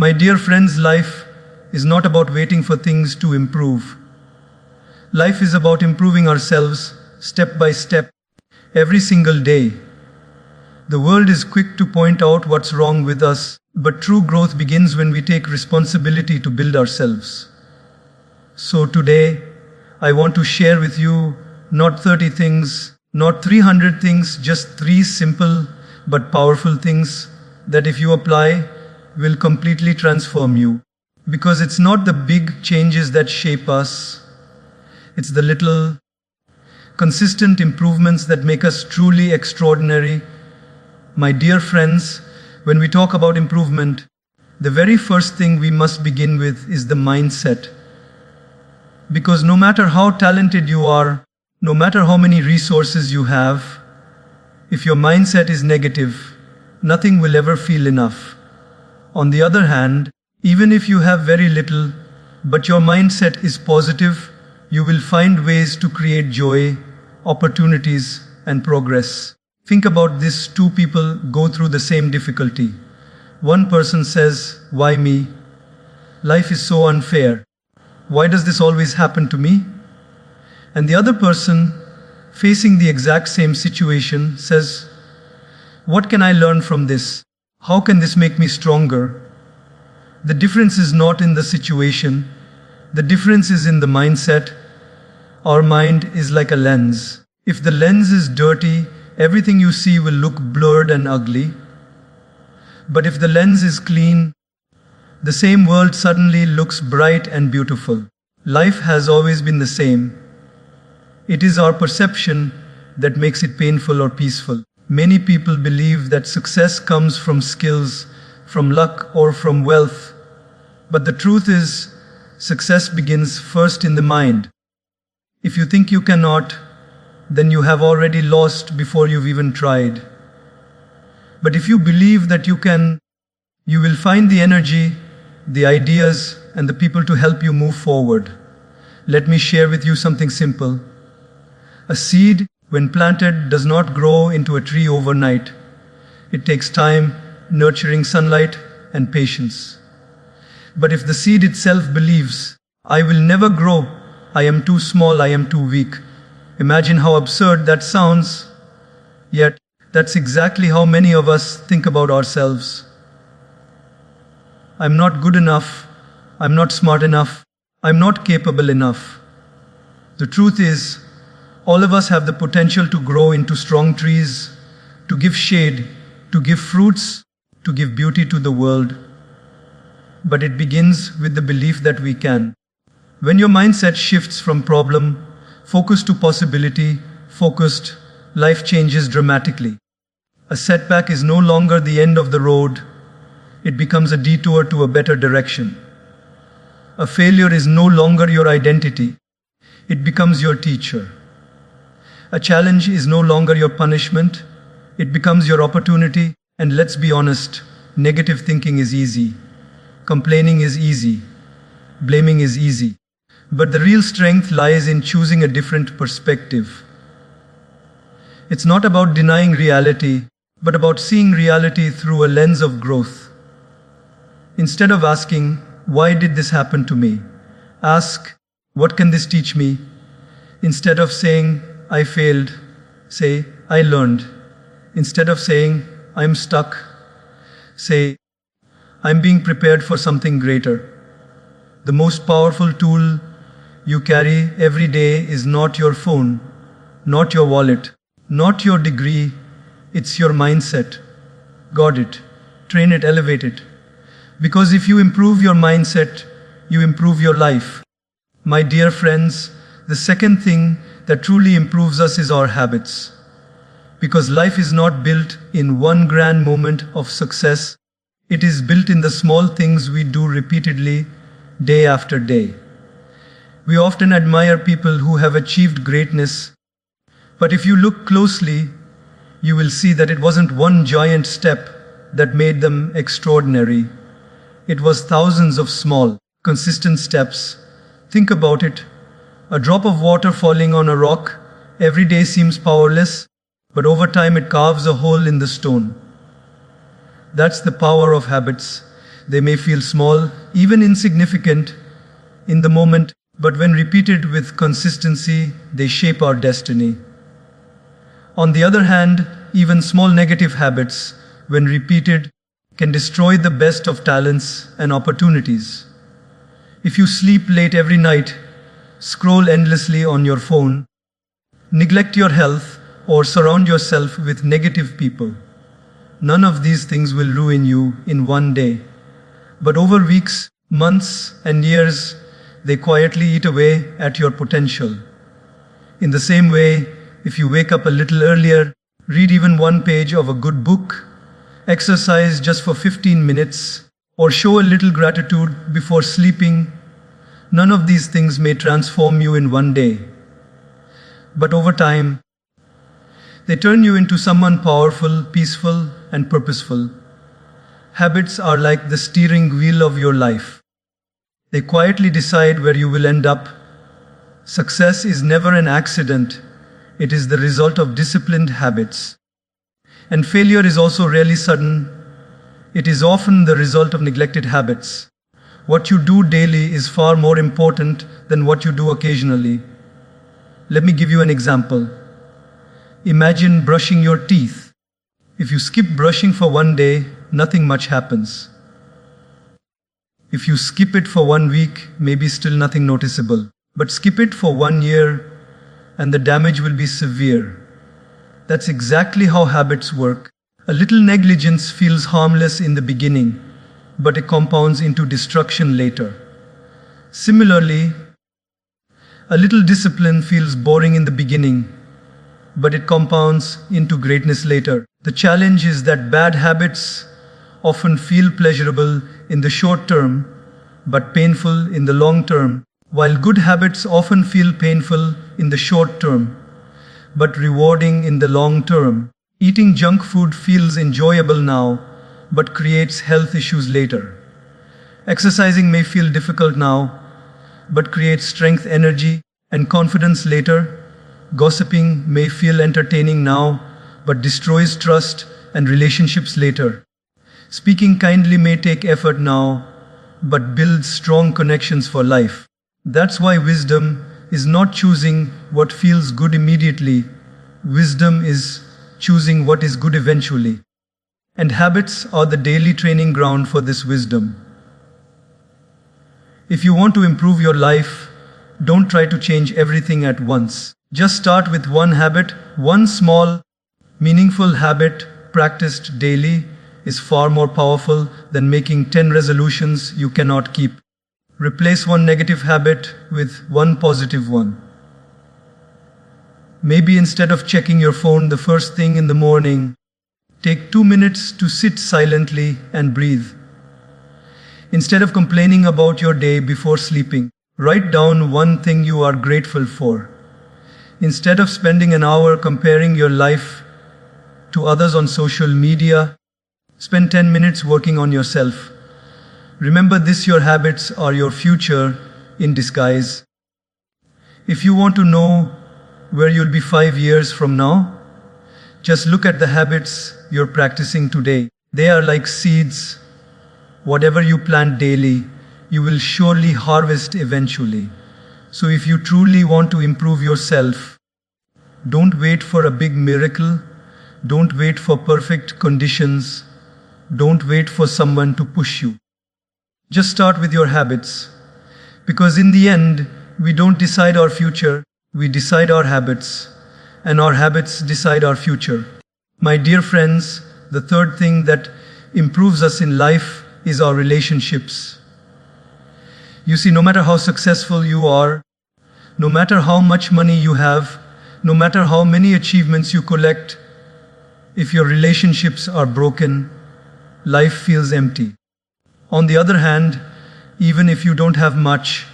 My dear friends, life is not about waiting for things to improve. Life is about improving ourselves step by step, every single day. The world is quick to point out what's wrong with us, but true growth begins when we take responsibility to build ourselves. So today, I want to share with you not 30 things, not 300 things, just 3 simple but powerful things that if you apply, will completely transform you. Because it's not the big changes that shape us, it's the little, consistent improvements that make us truly extraordinary. My dear friends, when we talk about improvement, the very first thing we must begin with is the mindset. Because no matter how talented you are, no matter how many resources you have, if your mindset is negative, nothing will ever feel enough. On the other hand, even if you have very little, but your mindset is positive, you will find ways to create joy, opportunities, and progress. Think about this: 2 people go through the same difficulty. One person says, "Why me? Life is so unfair. Why does this always happen to me?" And the other person, facing the exact same situation, says, "What can I learn from this? How can this make me stronger?" The difference is not in the situation. The difference is in the mindset. Our mind is like a lens. If the lens is dirty, everything you see will look blurred and ugly. But if the lens is clean, the same world suddenly looks bright and beautiful. Life has always been the same. It is our perception that makes it painful or peaceful. Many people believe that success comes from skills, from luck, or from wealth. But the truth is, success begins first in the mind. If you think you cannot, then you have already lost before you've even tried. But if you believe that you can, you will find the energy, the ideas, and the people to help you move forward. Let me share with you something simple. A seed, when planted, does not grow into a tree overnight. It takes time, nurturing sunlight, and patience. But if the seed itself believes, "I will never grow, I am too small, I am too weak," imagine how absurd that sounds. Yet, that's exactly how many of us think about ourselves. I'm not good enough, I'm not smart enough, I'm not capable enough. The truth is, all of us have the potential to grow into strong trees, to give shade, to give fruits, to give beauty to the world. But it begins with the belief that we can. When your mindset shifts from problem focus to possibility focused, life changes dramatically. A setback is no longer the end of the road, it becomes a detour to a better direction. A failure is no longer your identity, it becomes your teacher. A challenge is no longer your punishment, it becomes your opportunity. And let's be honest, negative thinking is easy. Complaining is easy. Blaming is easy. But the real strength lies in choosing a different perspective. It's not about denying reality, but about seeing reality through a lens of growth. Instead of asking, "Why did this happen to me?" ask, "What can this teach me?" Instead of saying, "I failed," say, "I learned." Instead of saying, "I'm stuck," say, "I'm being prepared for something greater." The most powerful tool you carry every day is not your phone, not your wallet, not your degree, it's your mindset. Guard it, train it, elevate it. Because if you improve your mindset, you improve your life. My dear friends, the second thing that truly improves us is our habits. Because life is not built in one grand moment of success, it is built in the small things we do repeatedly, day after day. We often admire people who have achieved greatness, but if you look closely, you will see that it wasn't one giant step that made them extraordinary. It was thousands of small, consistent steps. Think about it. A drop of water falling on a rock every day seems powerless, but over time it carves a hole in the stone. That's the power of habits. They may feel small, even insignificant in the moment, but when repeated with consistency, they shape our destiny. On the other hand, even small negative habits, when repeated, can destroy the best of talents and opportunities. If you sleep late every night, scroll endlessly on your phone, neglect your health, or surround yourself with negative people, none of these things will ruin you in one day. But over weeks, months, and years, they quietly eat away at your potential. In the same way, if you wake up a little earlier, read even one page of a good book, exercise just for 15 minutes, or show a little gratitude before sleeping, none of these things may transform you in one day. But over time, they turn you into someone powerful, peaceful, and purposeful. Habits are like the steering wheel of your life. They quietly decide where you will end up. Success is never an accident. It is the result of disciplined habits. And failure is also rarely sudden. It is often the result of neglected habits. What you do daily is far more important than what you do occasionally. Let me give you an example. Imagine brushing your teeth. If you skip brushing for one day, nothing much happens. If you skip it for 1 week, maybe still nothing noticeable. But skip it for 1 year, and the damage will be severe. That's exactly how habits work. A little negligence feels harmless in the beginning, but it compounds into destruction later. Similarly, a little discipline feels boring in the beginning, but it compounds into greatness later. The challenge is that bad habits often feel pleasurable in the short term, but painful in the long term, while good habits often feel painful in the short term, but rewarding in the long term. Eating junk food feels enjoyable now, but creates health issues later. Exercising may feel difficult now, but creates strength, energy, and confidence later. Gossiping may feel entertaining now, but destroys trust and relationships later. Speaking kindly may take effort now, but builds strong connections for life. That's why wisdom is not choosing what feels good immediately. Wisdom is choosing what is good eventually. And habits are the daily training ground for this wisdom. If you want to improve your life, don't try to change everything at once. Just start with one habit. One small, meaningful habit practiced daily is far more powerful than making 10 resolutions you cannot keep. Replace one negative habit with one positive one. Maybe instead of checking your phone the first thing in the morning, take 2 minutes to sit silently and breathe. Instead of complaining about your day before sleeping, write down one thing you are grateful for. Instead of spending an hour comparing your life to others on social media, spend 10 minutes working on yourself. Remember this: your habits are your future in disguise. If you want to know where you'll be 5 years from now, just look at the habits you're practicing today. They are like seeds. Whatever you plant daily, you will surely harvest eventually. So if you truly want to improve yourself, don't wait for a big miracle. Don't wait for perfect conditions. Don't wait for someone to push you. Just start with your habits. Because in the end, we don't decide our future, we decide our habits. And our habits decide our future. My dear friends, the third thing that improves us in life is our relationships. You see, no matter how successful you are, no matter how much money you have, no matter how many achievements you collect, if your relationships are broken, life feels empty. On the other hand, even if you don't have much,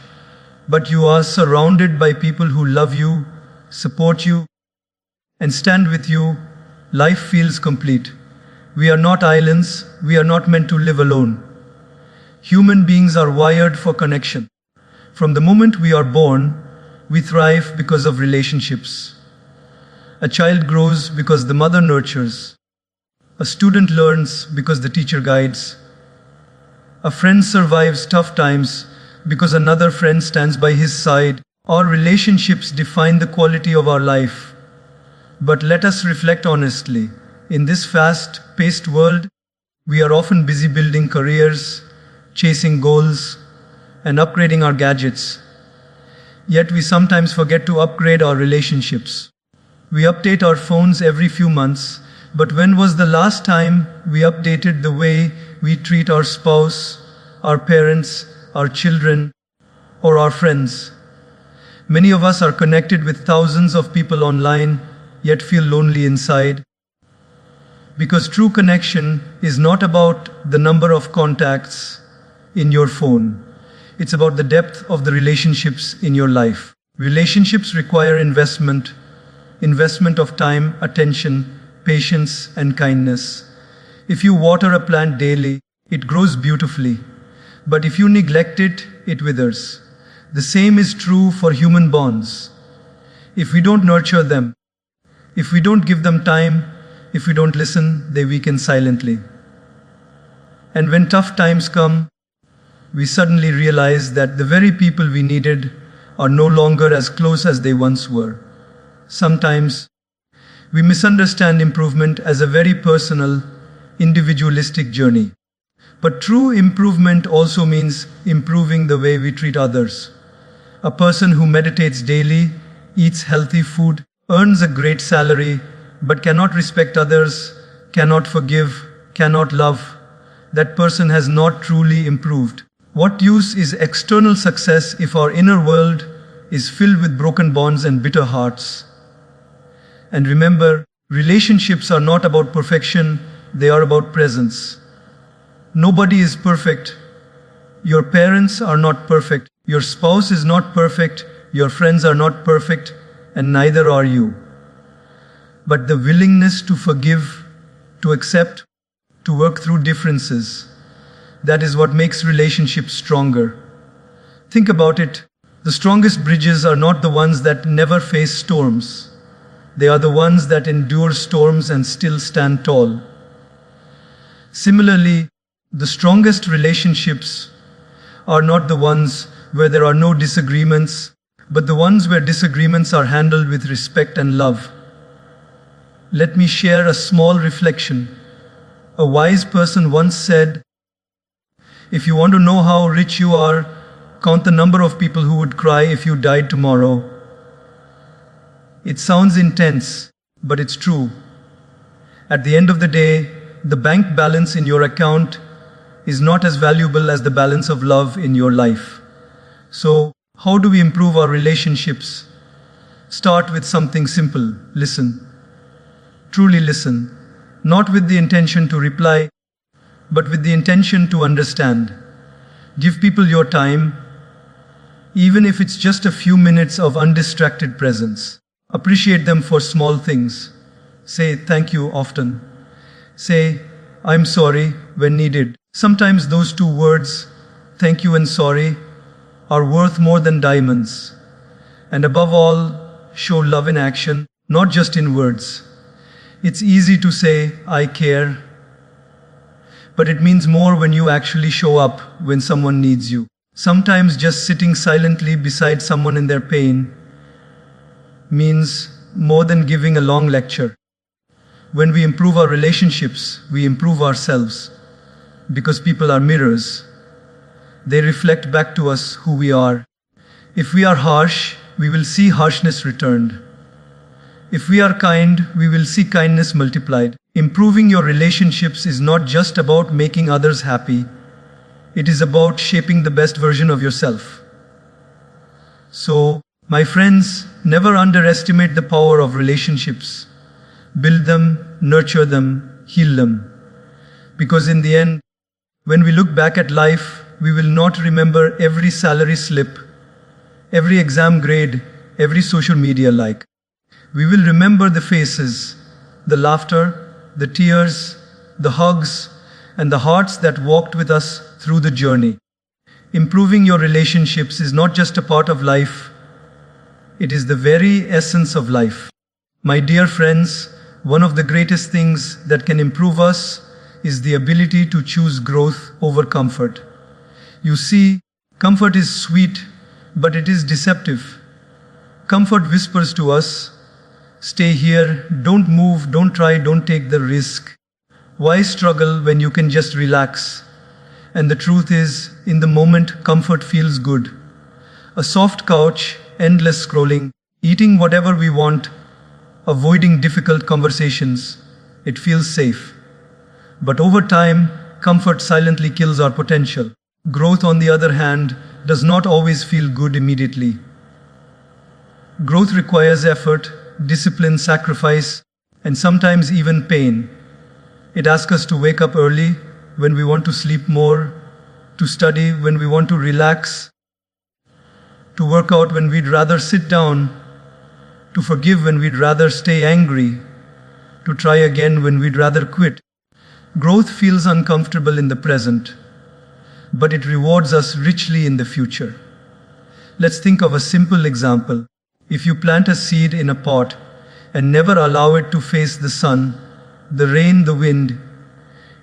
but you are surrounded by people who love you, support you, and stand with you, life feels complete. We are not islands. We are not meant to live alone. Human beings are wired for connection. From the moment we are born, we thrive because of relationships. A child grows because the mother nurtures. A student learns because the teacher guides. A friend survives tough times because another friend stands by his side. Our relationships define the quality of our life. But let us reflect honestly. In this fast-paced world, we are often busy building careers, chasing goals, and upgrading our gadgets. Yet we sometimes forget to upgrade our relationships. We update our phones every few months, but when was the last time we updated the way we treat our spouse, our parents, our children, or our friends? Many of us are connected with thousands of people online, yet feel lonely inside. Because true connection is not about the number of contacts in your phone. It's about the depth of the relationships in your life. Relationships require investment of time, attention, patience, and kindness. If you water a plant daily, it grows beautifully. But if you neglect it, it withers. The same is true for human bonds. If we don't nurture them, if we don't give them time, if we don't listen, they weaken silently. And when tough times come, we suddenly realize that the very people we needed are no longer as close as they once were. Sometimes, we misunderstand improvement as a very personal, individualistic journey. But true improvement also means improving the way we treat others. A person who meditates daily, eats healthy food, earns a great salary, but cannot respect others, cannot forgive, cannot love, that person has not truly improved. What use is external success if our inner world is filled with broken bonds and bitter hearts? And remember, relationships are not about perfection, they are about presence. Nobody is perfect. Your parents are not perfect. Your spouse is not perfect. Your friends are not perfect, and neither are you. But the willingness to forgive, to accept, to work through differences, that is what makes relationships stronger. Think about it. The strongest bridges are not the ones that never face storms. They are the ones that endure storms and still stand tall. Similarly, the strongest relationships are not the ones where there are no disagreements, but the ones where disagreements are handled with respect and love. Let me share a small reflection. A wise person once said, "If you want to know how rich you are, count the number of people who would cry if you died tomorrow." It sounds intense, but it's true. At the end of the day, the bank balance in your account is not as valuable as the balance of love in your life. So, how do we improve our relationships? Start with something simple. Listen. Truly listen. Not with the intention to reply, but with the intention to understand. Give people your time, even if it's just a few minutes of undistracted presence. Appreciate them for small things. Say thank you often. Say, "I'm sorry" when needed. Sometimes those two words, thank you and sorry, are worth more than diamonds. And above all, show love in action, not just in words. It's easy to say, "I care," but it means more when you actually show up when someone needs you. Sometimes just sitting silently beside someone in their pain means more than giving a long lecture. When we improve our relationships, we improve ourselves. Because people are mirrors. They reflect back to us who we are. If we are harsh, we will see harshness returned. If we are kind, we will see kindness multiplied. Improving your relationships is not just about making others happy. It is about shaping the best version of yourself. So, my friends, never underestimate the power of relationships. Build them, nurture them, heal them. Because in the end, when we look back at life, we will not remember every salary slip, every exam grade, every social media like. We will remember the faces, the laughter, the tears, the hugs, and the hearts that walked with us through the journey. Improving your relationships is not just a part of life, it is the very essence of life. My dear friends, one of the greatest things that can improve us is the ability to choose growth over comfort. You see, comfort is sweet, but it is deceptive. Comfort whispers to us, stay here, don't move, don't try, don't take the risk. Why struggle when you can just relax? And the truth is, in the moment, comfort feels good. A soft couch, endless scrolling, eating whatever we want, avoiding difficult conversations. It feels safe. But over time, comfort silently kills our potential. Growth, on the other hand, does not always feel good immediately. Growth requires effort, discipline, sacrifice, and sometimes even pain. It asks us to wake up early when we want to sleep more, to study when we want to relax, to work out when we'd rather sit down, to forgive when we'd rather stay angry, to try again when we'd rather quit. Growth feels uncomfortable in the present, but it rewards us richly in the future. Let's think of a simple example. If you plant a seed in a pot and never allow it to face the sun, the rain, the wind,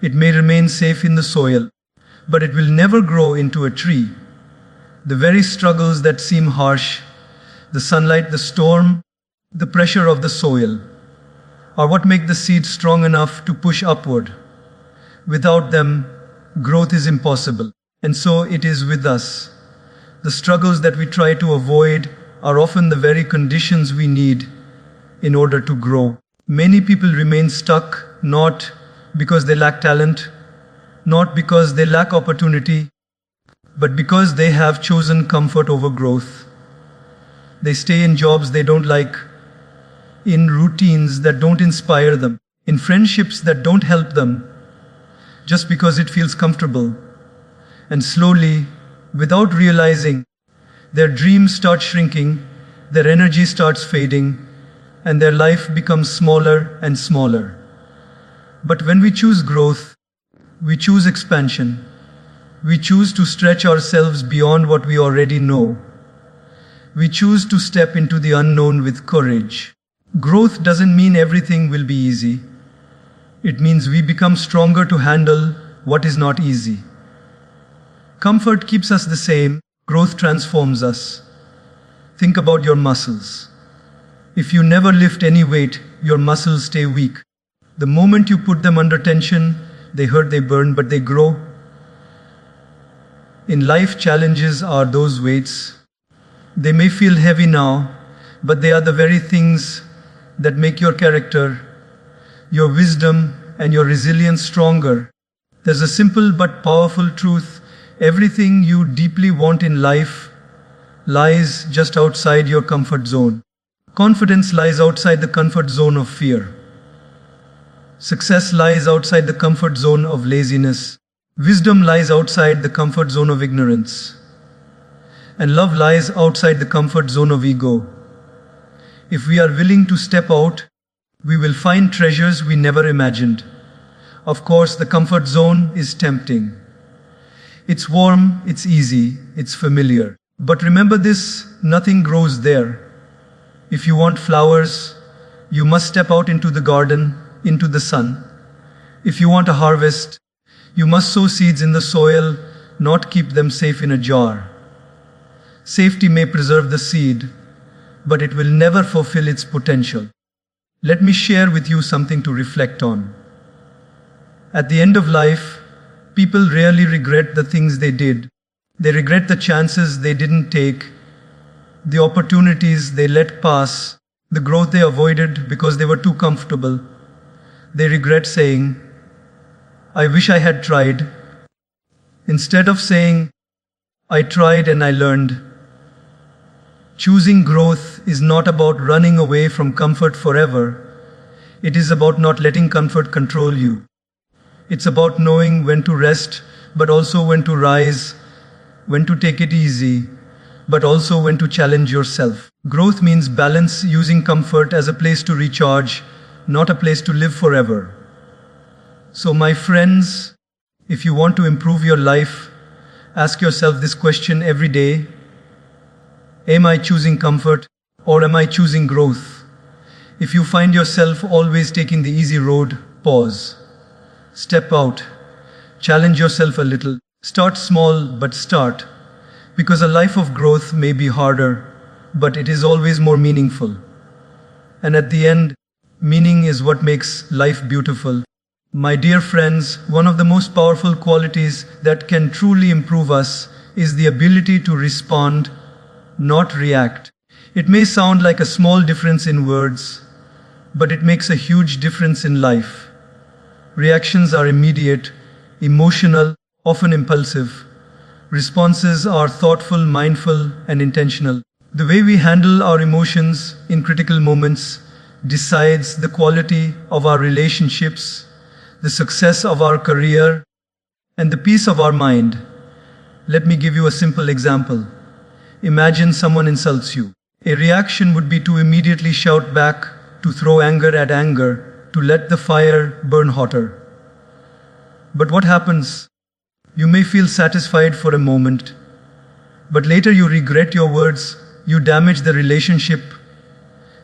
it may remain safe in the soil, but it will never grow into a tree. The very struggles that seem harsh, the sunlight, the storm, the pressure of the soil, are what make the seed strong enough to push upward. Without them, growth is impossible. And so it is with us. The struggles that we try to avoid are often the very conditions we need in order to grow. Many people remain stuck not because they lack talent, not because they lack opportunity, but because they have chosen comfort over growth. They stay in jobs they don't like, in routines that don't inspire them, in friendships that don't help them, just because it feels comfortable. And slowly, without realizing, their dreams start shrinking, their energy starts fading, and their life becomes smaller and smaller. But when we choose growth, we choose expansion. We choose to stretch ourselves beyond what we already know. We choose to step into the unknown with courage. Growth doesn't mean everything will be easy. It means we become stronger to handle what is not easy. Comfort keeps us the same, growth transforms us. Think about your muscles. If you never lift any weight, your muscles stay weak. The moment you put them under tension, they hurt, they burn, but they grow. In life, challenges are those weights. They may feel heavy now, but they are the very things that make your character, your wisdom, and your resilience stronger. There's a simple but powerful truth. Everything you deeply want in life lies just outside your comfort zone. Confidence lies outside the comfort zone of fear. Success lies outside the comfort zone of laziness. Wisdom lies outside the comfort zone of ignorance. And love lies outside the comfort zone of ego. If we are willing to step out, we will find treasures we never imagined. Of course, the comfort zone is tempting. It's warm, it's easy, it's familiar. But remember this, nothing grows there. If you want flowers, you must step out into the garden, into the sun. If you want a harvest, you must sow seeds in the soil, not keep them safe in a jar. Safety may preserve the seed, but it will never fulfill its potential. Let me share with you something to reflect on. At the end of life, people rarely regret the things they did. They regret the chances they didn't take, the opportunities they let pass, the growth they avoided because they were too comfortable. They regret saying, I wish I had tried, instead of saying, I tried and I learned. Choosing growth is not about running away from comfort forever. It is about not letting comfort control you. It's about knowing when to rest, but also when to rise, when to take it easy, but also when to challenge yourself. Growth means balance, using comfort as a place to recharge, not a place to live forever. So my friends, if you want to improve your life, ask yourself this question every day. Am I choosing comfort or am I choosing growth? If you find yourself always taking the easy road, pause. Step out. Challenge yourself a little. Start small, but start. Because a life of growth may be harder, but it is always more meaningful. And at the end, meaning is what makes life beautiful. My dear friends, one of the most powerful qualities that can truly improve us is the ability to respond, not react. It may sound like a small difference in words, but it makes a huge difference in life. Reactions are immediate, emotional, often impulsive. Responses are thoughtful, mindful, and intentional. The way we handle our emotions in critical moments decides the quality of our relationships, the success of our career, and the peace of our mind. Let me give you a simple example. Imagine someone insults you. A reaction would be to immediately shout back, to throw anger at anger, to let the fire burn hotter. But what happens? You may feel satisfied for a moment, but later you regret your words, you damage the relationship,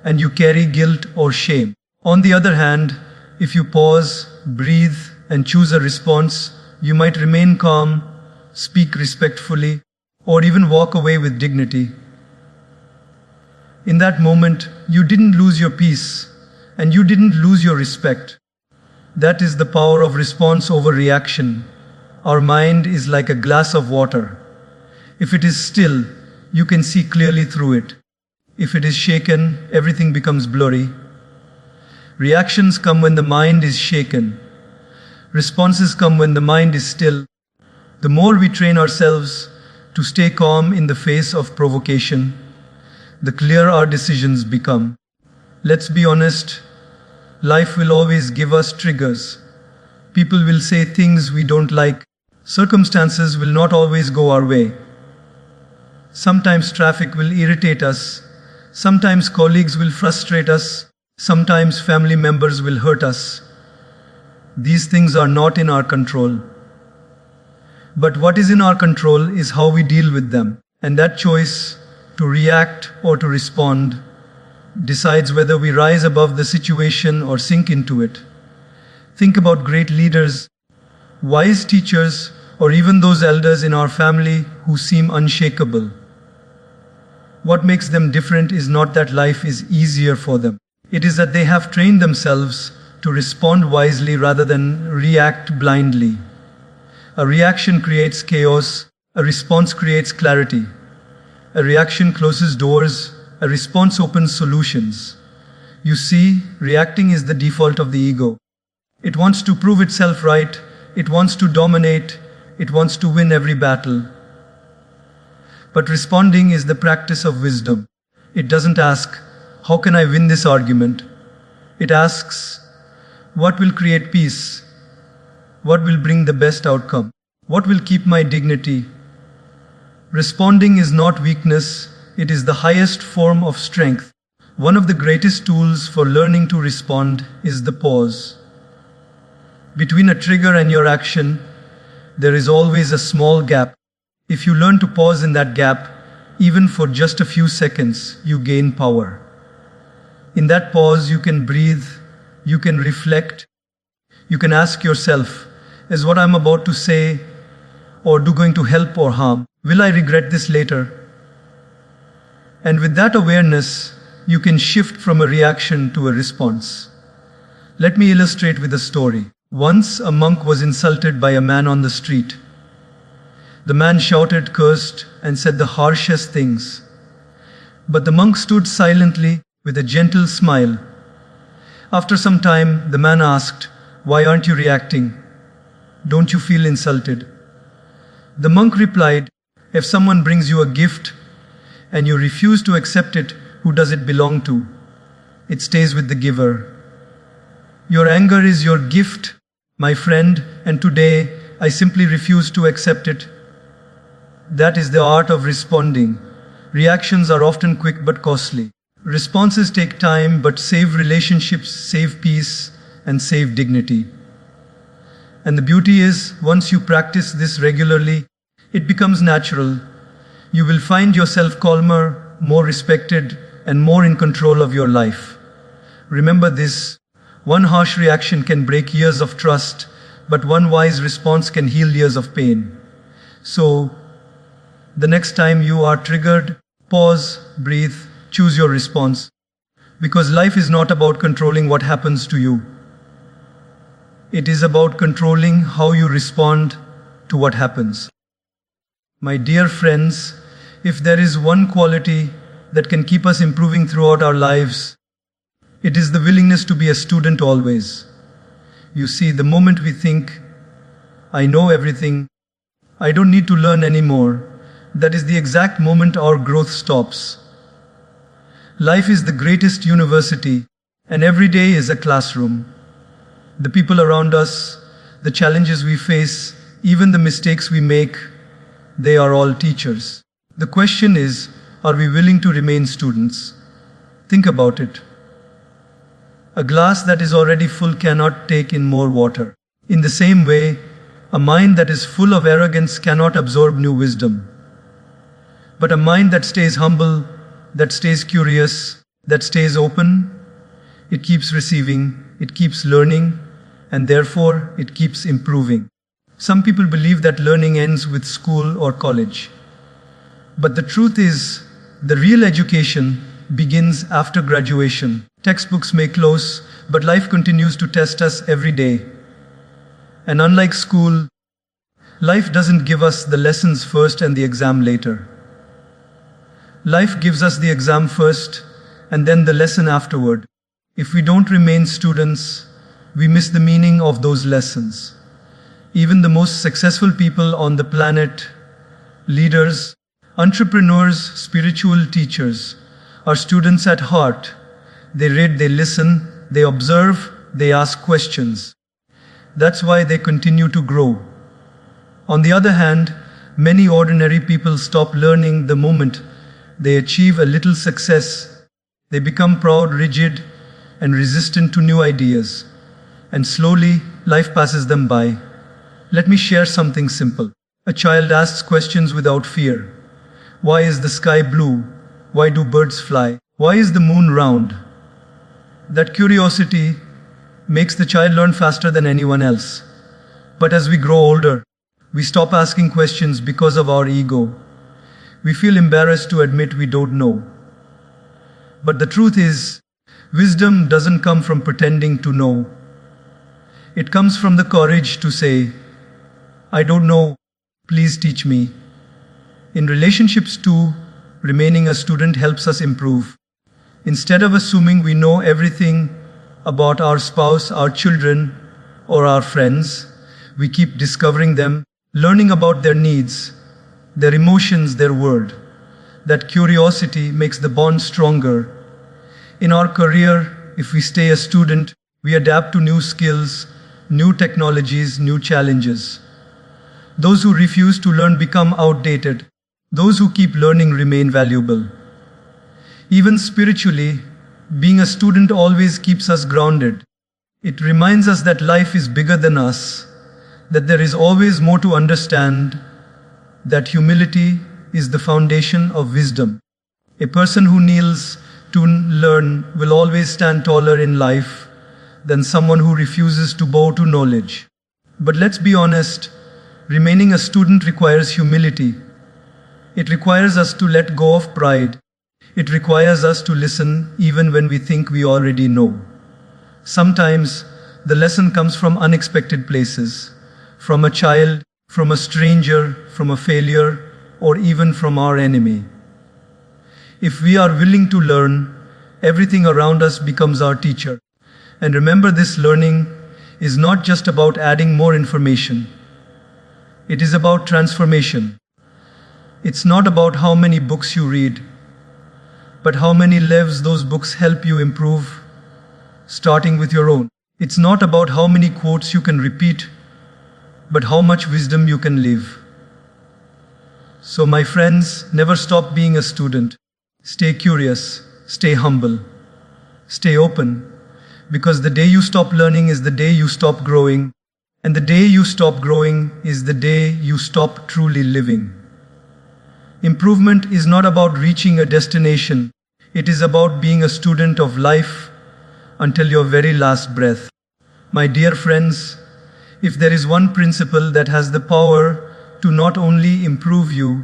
and you carry guilt or shame. On the other hand, if you pause, breathe, and choose a response, you might remain calm, speak respectfully, or even walk away with dignity. In that moment, you didn't lose your peace, and you didn't lose your respect. That is the power of response over reaction. Our mind is like a glass of water. If it is still, you can see clearly through it. If it is shaken, everything becomes blurry. Reactions come when the mind is shaken. Responses come when the mind is still. The more we train ourselves to stay calm in the face of provocation, the clearer our decisions become. Let's be honest, life will always give us triggers. People will say things we don't like. Circumstances will not always go our way. Sometimes traffic will irritate us. Sometimes colleagues will frustrate us. Sometimes family members will hurt us. These things are not in our control. But what is in our control is how we deal with them. And that choice, to react or to respond, decides whether we rise above the situation or sink into it. Think about great leaders, wise teachers, or even those elders in our family who seem unshakable. What makes them different is not that life is easier for them. It is that they have trained themselves to respond wisely rather than react blindly. A reaction creates chaos, a response creates clarity. A reaction closes doors, a response opens solutions. You see, reacting is the default of the ego. It wants to prove itself right, it wants to dominate, it wants to win every battle. But responding is the practice of wisdom. It doesn't ask, how can I win this argument? It asks, what will create peace? What will bring the best outcome? What will keep my dignity? Responding is not weakness, it is the highest form of strength. One of the greatest tools for learning to respond is the pause. Between a trigger and your action, there is always a small gap. If you learn to pause in that gap, even for just a few seconds, you gain power. In that pause, you can breathe, you can reflect, you can ask yourself, is what I'm about to say or do going to help or harm? Will I regret this later? And with that awareness, you can shift from a reaction to a response. Let me illustrate with a story. Once a monk was insulted by a man on the street. The man shouted, cursed, and said the harshest things. But the monk stood silently with a gentle smile. After some time, the man asked, why aren't you reacting? Don't you feel insulted? The monk replied, if someone brings you a gift and you refuse to accept it, who does it belong to? It stays with the giver. Your anger is your gift, my friend, and today I simply refuse to accept it. That is the art of responding. Reactions are often quick but costly. Responses take time but save relationships, save peace, and save dignity. And the beauty is, once you practice this regularly, it becomes natural. You will find yourself calmer, more respected, and more in control of your life. Remember this, one harsh reaction can break years of trust, but one wise response can heal years of pain. So, the next time you are triggered, pause, breathe, choose your response. Because life is not about controlling what happens to you. It is about controlling how you respond to what happens. My dear friends, if there is one quality that can keep us improving throughout our lives, it is the willingness to be a student always. You see, the moment we think, I know everything, I don't need to learn anymore, that is the exact moment our growth stops. Life is the greatest university, and every day is a classroom. The people around us, the challenges we face, even the mistakes we make, they are all teachers. The question is, are we willing to remain students? Think about it. A glass that is already full cannot take in more water. In the same way, a mind that is full of arrogance cannot absorb new wisdom. But a mind that stays humble, that stays curious, that stays open, it keeps receiving, it keeps learning, and therefore it keeps improving. Some people believe that learning ends with school or college. But the truth is, the real education begins after graduation. Textbooks may close, but life continues to test us every day. And unlike school, life doesn't give us the lessons first and the exam later. Life gives us the exam first and then the lesson afterward. If we don't remain students, we miss the meaning of those lessons. Even the most successful people on the planet, leaders, entrepreneurs, spiritual teachers, are students at heart. They read, they listen, they observe, they ask questions. That's why they continue to grow. On the other hand, many ordinary people stop learning the moment they achieve a little success. They become proud, rigid, and resistant to new ideas. And slowly, life passes them by. Let me share something simple. A child asks questions without fear. Why is the sky blue? Why do birds fly? Why is the moon round? That curiosity makes the child learn faster than anyone else. But as we grow older, we stop asking questions because of our ego. We feel embarrassed to admit we don't know. But the truth is, wisdom doesn't come from pretending to know. It comes from the courage to say, I don't know, please teach me. In relationships too, remaining a student helps us improve. Instead of assuming we know everything about our spouse, our children, or our friends, we keep discovering them, learning about their needs, their emotions, their world. That curiosity makes the bond stronger. In our career, if we stay a student, we adapt to new skills, new technologies, new challenges. Those who refuse to learn become outdated. Those who keep learning remain valuable. Even spiritually, being a student always keeps us grounded. It reminds us that life is bigger than us, that there is always more to understand, that humility is the foundation of wisdom. A person who kneels to learn will always stand taller in life than someone who refuses to bow to knowledge. But let's be honest, remaining a student requires humility. It requires us to let go of pride. It requires us to listen even when we think we already know. Sometimes the lesson comes from unexpected places, from a child, from a stranger, from a failure, or even from our enemy. If we are willing to learn, everything around us becomes our teacher. And remember, this learning is not just about adding more information. It is about transformation. It's not about how many books you read, but how many lives those books help you improve, starting with your own. It's not about how many quotes you can repeat, but how much wisdom you can live. So my friends, never stop being a student. Stay curious, stay humble, stay open, because the day you stop learning is the day you stop growing, and the day you stop growing is the day you stop truly living. Improvement is not about reaching a destination. It is about being a student of life until your very last breath. My dear friends, if there is one principle that has the power to not only improve you,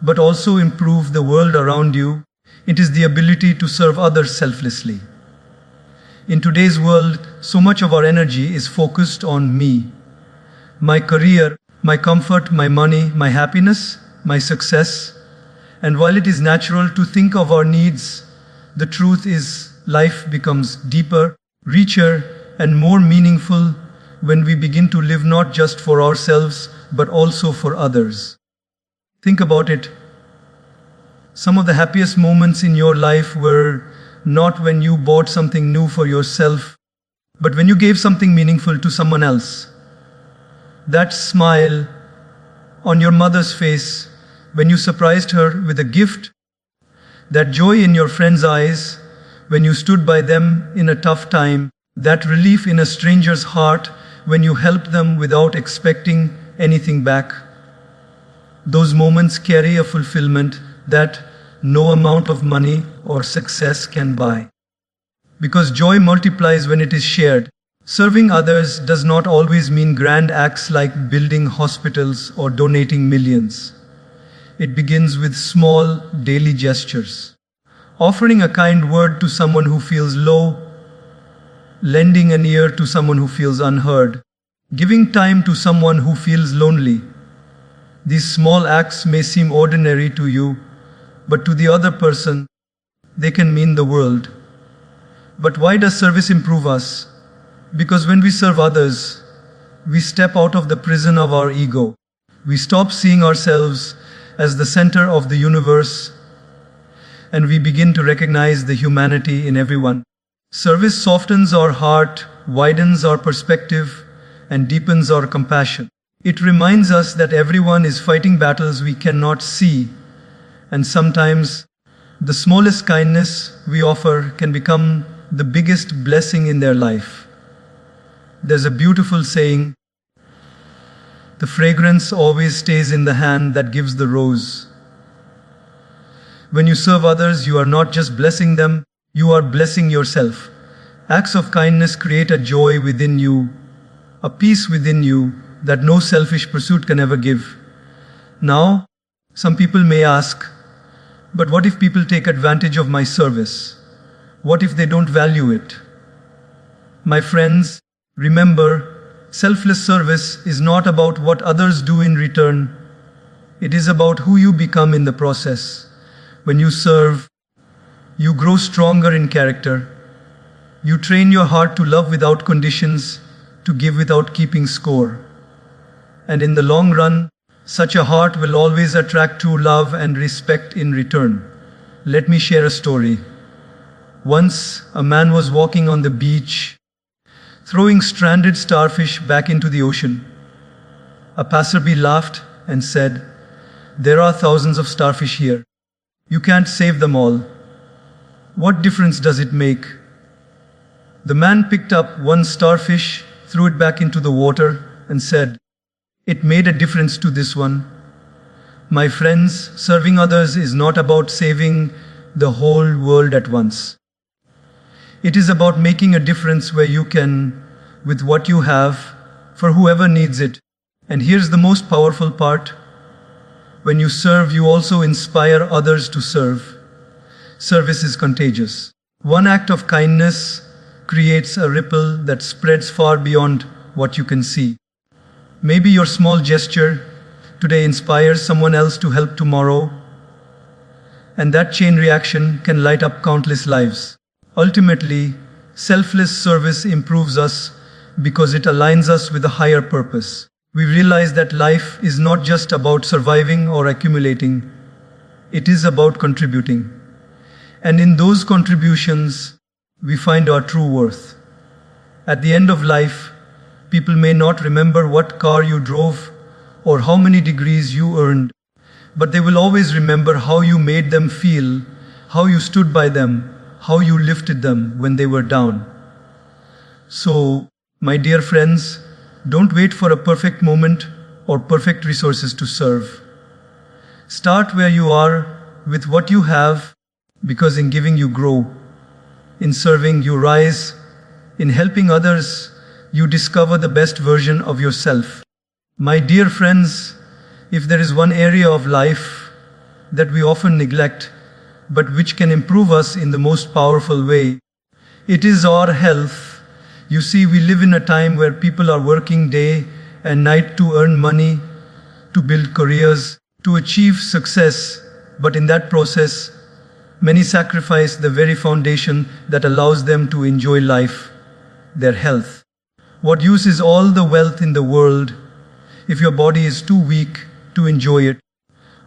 but also improve the world around you. It is the ability to serve others selflessly. In today's world, so much of our energy is focused on me, my career, my comfort, my money, my happiness, my success. And while it is natural to think of our needs, the truth is life becomes deeper, richer, and more meaningful when we begin to live not just for ourselves, but also for others. Think about it. Some of the happiest moments in your life were not when you bought something new for yourself, but when you gave something meaningful to someone else. That smile on your mother's face when you surprised her with a gift, that joy in your friend's eyes when you stood by them in a tough time, that relief in a stranger's heart when you helped them without expecting anything back. Those moments carry a fulfillment that no amount of money or success can buy. Because joy multiplies when it is shared. Serving others does not always mean grand acts like building hospitals or donating millions. It begins with small daily gestures. Offering a kind word to someone who feels low, lending an ear to someone who feels unheard, giving time to someone who feels lonely. These small acts may seem ordinary to you, but to the other person, they can mean the world. But why does service improve us? Because when we serve others, we step out of the prison of our ego. We stop seeing ourselves as the center of the universe, and we begin to recognize the humanity in everyone. Service softens our heart, widens our perspective, and deepens our compassion. It reminds us that everyone is fighting battles we cannot see, and sometimes the smallest kindness we offer can become the biggest blessing in their life. There's a beautiful saying, "The fragrance always stays in the hand that gives the rose." When you serve others, you are not just blessing them, you are blessing yourself. Acts of kindness create a joy within you, a peace within you that no selfish pursuit can ever give. Now, some people may ask, but what if people take advantage of my service? What if they don't value it? My friends, remember, selfless service is not about what others do in return. It is about who you become in the process. When you serve, you grow stronger in character. You train your heart to love without conditions, to give without keeping score. And in the long run, such a heart will always attract true love and respect in return. Let me share a story. Once, a man was walking on the beach, throwing stranded starfish back into the ocean. A passerby laughed and said, "There are thousands of starfish here. You can't save them all. What difference does it make?" The man picked up one starfish, threw it back into the water, and said, "It made a difference to this one." My friends, serving others is not about saving the whole world at once. It is about making a difference where you can, with what you have, for whoever needs it. And here's the most powerful part. When you serve, you also inspire others to serve. Service is contagious. One act of kindness creates a ripple that spreads far beyond what you can see. Maybe your small gesture today inspires someone else to help tomorrow, and that chain reaction can light up countless lives. Ultimately, selfless service improves us because it aligns us with a higher purpose. We realize that life is not just about surviving or accumulating, it is about contributing. And in those contributions, we find our true worth. At the end of life, people may not remember what car you drove or how many degrees you earned, but they will always remember how you made them feel, how you stood by them, how you lifted them when they were down. So, my dear friends, don't wait for a perfect moment or perfect resources to serve. Start where you are with what you have, because in giving you grow. In serving you rise. In helping others, you discover the best version of yourself. My dear friends, If there is one area of life that we often neglect, but which can improve us in the most powerful way, it is our health. You see, we live in a time where people are working day and night to earn money, to build careers, to achieve success, but in that process, many sacrifice the very foundation that allows them to enjoy life, their health. What use is all the wealth in the world if your body is too weak to enjoy it?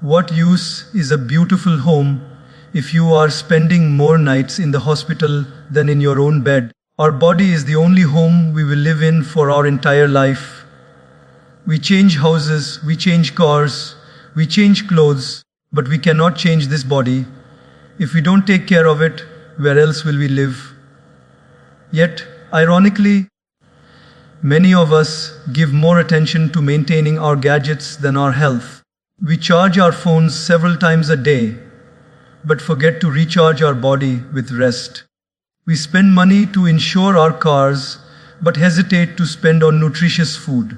What use is a beautiful home if you are spending more nights in the hospital than in your own bed? Our body is the only home we will live in for our entire life. We change houses, we change cars, we change clothes, but we cannot change this body. If we don't take care of it, where else will we live? Yet, ironically, many of us give more attention to maintaining our gadgets than our health. We charge our phones several times a day, but forget to recharge our body with rest. We spend money to insure our cars, but hesitate to spend on nutritious food.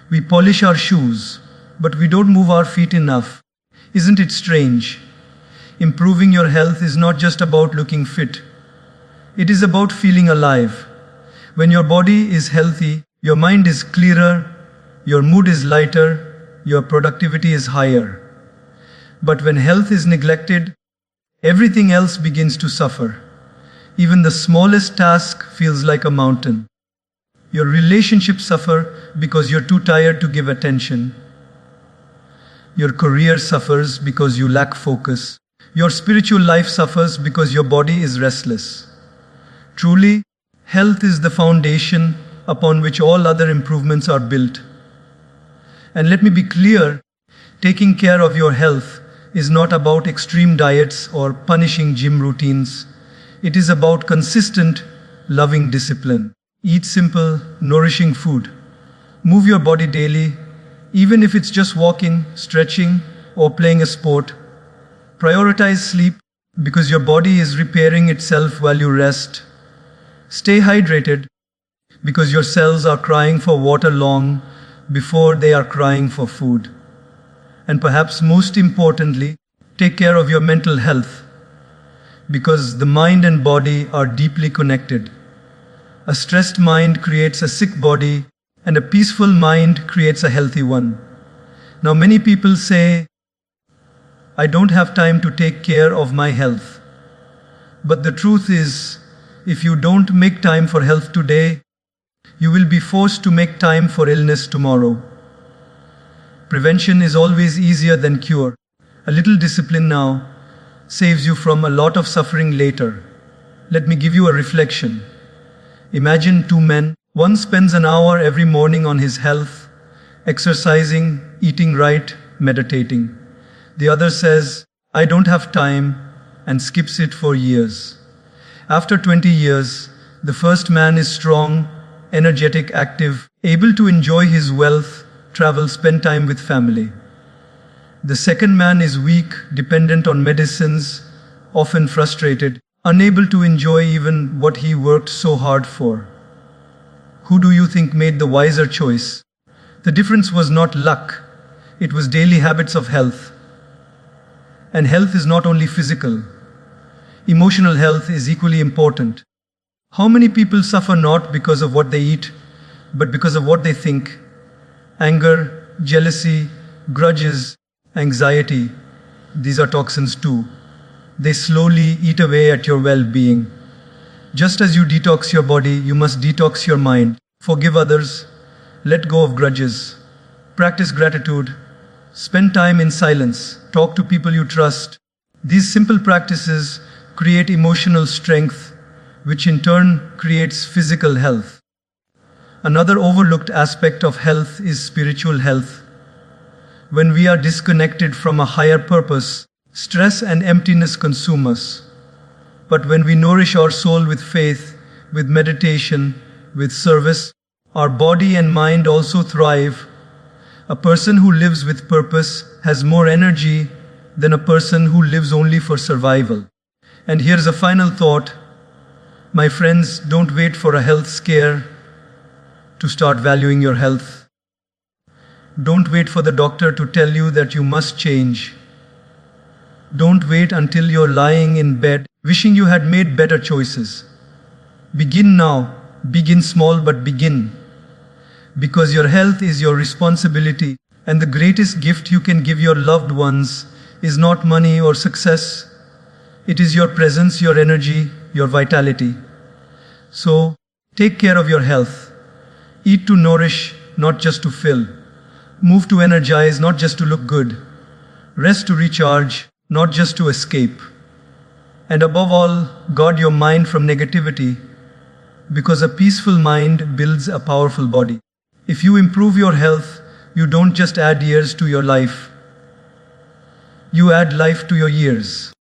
We polish our shoes, but we don't move our feet enough. Isn't it strange? Improving your health is not just about looking fit. It is about feeling alive. When your body is healthy, your mind is clearer, your mood is lighter, your productivity is higher. But when health is neglected, everything else begins to suffer. Even the smallest task feels like a mountain. Your relationships suffer because you're too tired to give attention. Your career suffers because you lack focus. Your spiritual life suffers because your body is restless. Truly, health is the foundation upon which all other improvements are built. And let me be clear, taking care of your health is not about extreme diets or punishing gym routines. It is about consistent, loving discipline. Eat simple, nourishing food. Move your body daily, even if it's just walking, stretching, or playing a sport. Prioritize sleep because your body is repairing itself while you rest. Stay hydrated because your cells are crying for water long before they are crying for food. And perhaps most importantly, take care of your mental health because the mind and body are deeply connected. A stressed mind creates a sick body, and a peaceful mind creates a healthy one. Now, many people say, I don't have time to take care of my health. But the truth is, if you don't make time for health today, you will be forced to make time for illness tomorrow. Prevention is always easier than cure. A little discipline now saves you from a lot of suffering later. Let me give you a reflection. Imagine two men. One spends an hour every morning on his health, exercising, eating right, meditating. The other says, I don't have time, and skips it for years. After 20 years, the first man is strong, energetic, active, able to enjoy his wealth, travel, spend time with family. The second man is weak, dependent on medicines, often frustrated, unable to enjoy even what he worked so hard for. Who do you think made the wiser choice? The difference was not luck, it was daily habits of health. And health is not only physical. Emotional health is equally important. How many people suffer not because of what they eat, but because of what they think? Anger, jealousy, grudges, anxiety, these are toxins too. They slowly eat away at your well-being. Just as you detox your body, you must detox your mind. Forgive others, let go of grudges, practice gratitude, spend time in silence, talk to people you trust. These simple practices create emotional strength, which in turn creates physical health. Another overlooked aspect of health is spiritual health. When we are disconnected from a higher purpose, stress and emptiness consume us. But when we nourish our soul with faith, with meditation, with service, our body and mind also thrive. A person who lives with purpose has more energy than a person who lives only for survival. And here's a final thought. My friends, don't wait for a health scare to start valuing your health. Don't wait for the doctor to tell you that you must change. Don't wait until you're lying in bed, wishing you had made better choices. Begin now. Begin small, but begin. Because your health is your responsibility, and the greatest gift you can give your loved ones is not money or success. It is your presence, your energy, your vitality. So, take care of your health. Eat to nourish, not just to fill. Move to energize, not just to look good. Rest to recharge, not just to escape. And above all, guard your mind from negativity, because a peaceful mind builds a powerful body. If you improve your health, you don't just add years to your life. You add life to your years.